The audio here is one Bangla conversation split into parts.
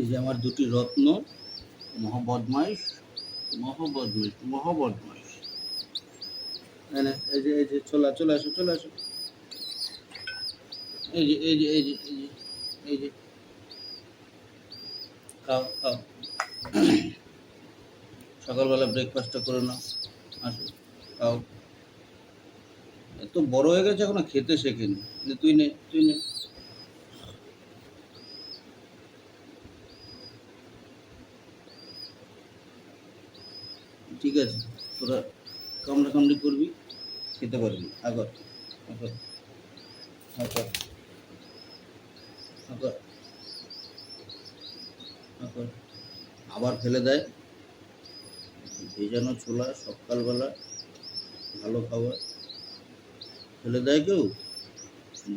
এই যে আমার দুটি রত্ন, মহাবদমাইশ মহাবদমাইশ মহাবদমাইশ। এই যে চলে আসো চলে আসো। এই যে এই যে এই যে এই যে এই যে খাও খাও, সকালবেলা ব্রেকফাস্টটা করে নাও, আসো খাও। এত বড় হয়ে গেছে এখনো খেতে শেখেনি। তুই নে তুই নে। ঠিক আছে, তোরা কামড়া কামড়ি করবি, খেতে পারবি। আগর আগর আগর আগর আগর। আবার ফেলে দেয়। ভেজানো ছোলা সকালবেলা ভালো খাবার, ফেলে দেয় কেউ?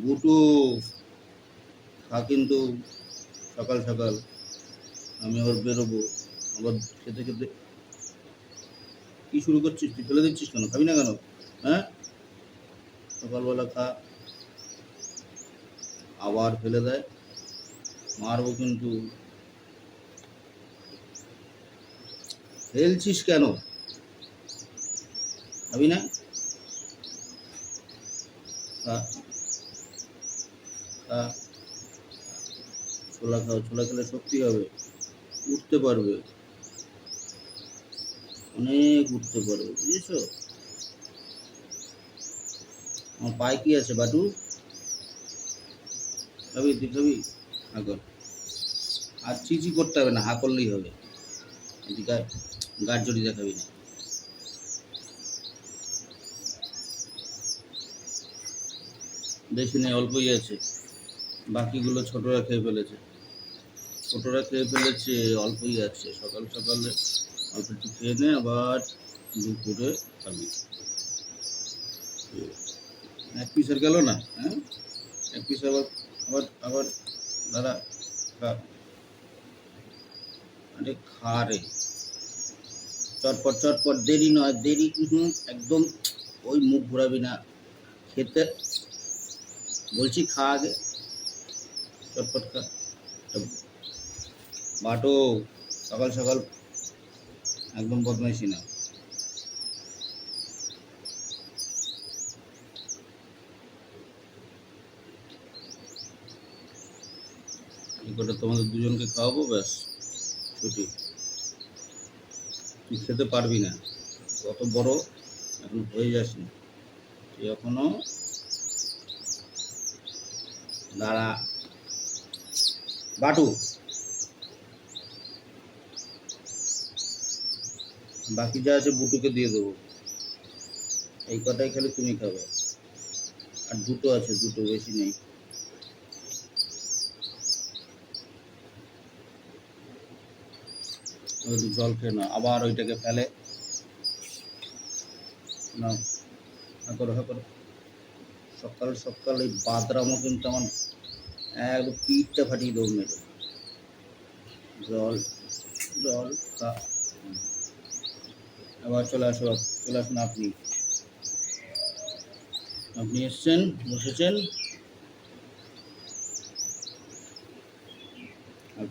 বুটু খা কিন্তু সকাল সকাল। আমি আবার বেরোবো, আবার খেতে খেতে। কি শুরু করছিস তুই? ফেলে দিচ্ছিস কেন? খাবি না কেন? হ্যাঁ, সকালবেলা খা, আবার ফেলে দেয়। মারবো কিন্তু। ফেলছিস কেন? খাবি না? খা খা, ছোলা খাও, ছোলা খেলে শক্তি হবে, উঠতে পারবে, অনেক উঠতে পারবে, বুঝেছো? আমার পায়ে কি আছে বাটু? খাবি তুই খাবি? হা কর। আর চিচি করতে হবে না, হা করলেই হবে। এদিকে গাছ জড়ি দেখাবি না। বেশি নেই, অল্পই আছে, বাকিগুলো ছোটরা খেয়ে ফেলেছে। ছোটরা খেয়ে ফেলেছে, অল্পই আছে। সকাল সকালে অল্প একটু খেয়ে নে, আবার দুপুরে খাবি। এক পিস আর গেল না? হ্যাঁ, এক পিস আবার আবার আবার দাদা খা। আরে খা রে, চটপট চটপট, দেরি নয়, দেরি একদম। ওই মুখ ঘোরাবি না, খেতে বলছি, খা আগে, চটপট খা। বাটো, সকাল সকাল একদম বদমাইশি না। এই কটা তোমাদের দুজনকে খাওয়াবো, ব্যাস ছুটি। তুই খেতে পারবি না, কত বড় এখন হয়ে যাসনি তুই এখনো। দাঁড়া বাটু, বাকি যা আছে বুটুকে দিয়ে দেবো। এই কটাই খালি তুমি খাবে, আর দুটো আছে, দুটো, বেশি নেই। জল খেয়ে না, আবার ওইটাকে ফেলে না। হা করো হা করো। সকাল সকাল এই বাদরামও কিন্তু আমার একদম পিঠটা ফাটিয়ে দেবো মেরে। জল জল খা। আবার চলে আসো, চলে আসুন আপনি। আপনি এসছেন, বসেছেন,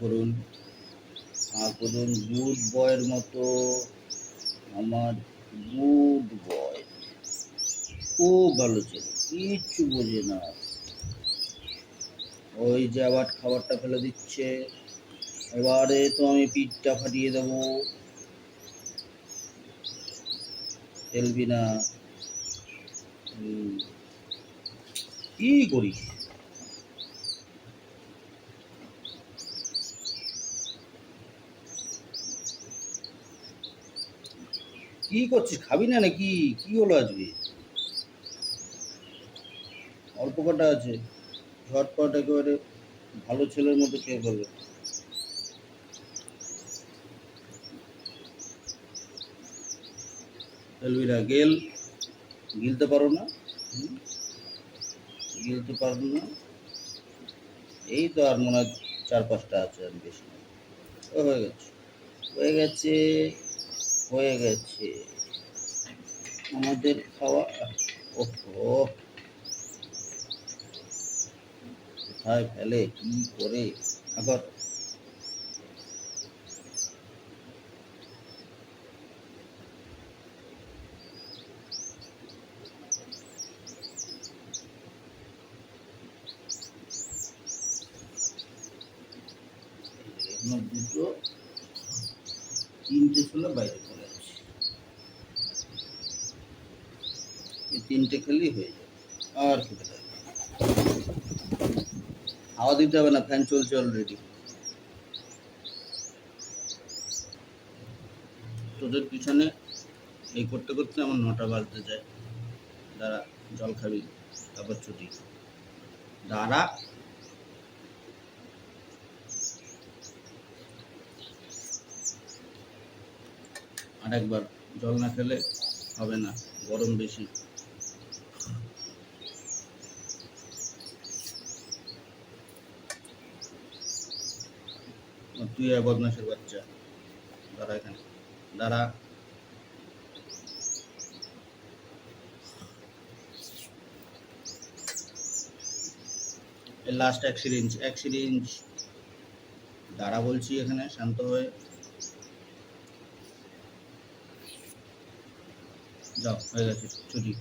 করুন করুন গুড বয়ের মতো। আমার গুড বয়, খুব ভালো ছেলে, কিচ্ছু বোঝে না। ওই যে আবার খাবারটা ফেলে দিচ্ছে, এবারে তো আমি পিঠটা ফাটিয়ে দেবো। ফেলবি না। কি করিস? কি করছিস? খাবি না নাকি? কি হলো আজকে? অল্প কটা আছে, ঝটপট একেবারে ভালো ছেলের মতো খেয়ে ফেলবে। ফেলবি না, গিলতে পারো না? গিলতে পারবো না। এই তো আর মনে হয় 4-5টা আছে, আর বেশি না। হয়ে গেছে হয়ে গেছে হয়ে গেছে আমাদের খাওয়া। ওহো, কোথায় ফেলে, কি করে? আবার আমার দুটো তিনটে ছোলা বাইরে চলে যাচ্ছে, এই তিনটে খেলেই হয়ে যাবে। আর খেতে লাগবে না। হাওয়া দিতে হবে না, ফ্যান চলছে অলরেডি। তোদের পিছনে এই করতে করতে আমার 9টা বাজতে যায়। দাঁড়া, জল খাবি, তারপর ছুটি। দাঁড়া, আর একবার জল না খেলে হবে না, গরম বেশি। তুই আর বদমাসের বাচ্চা, দাঁড়া এখানে, দাঁড়া। লাস্ট এক সিরিঞ্জ। দাঁড়া বলছি এখানে, শান্ত হয়ে যাও, হয়ে গেছে ছুটি।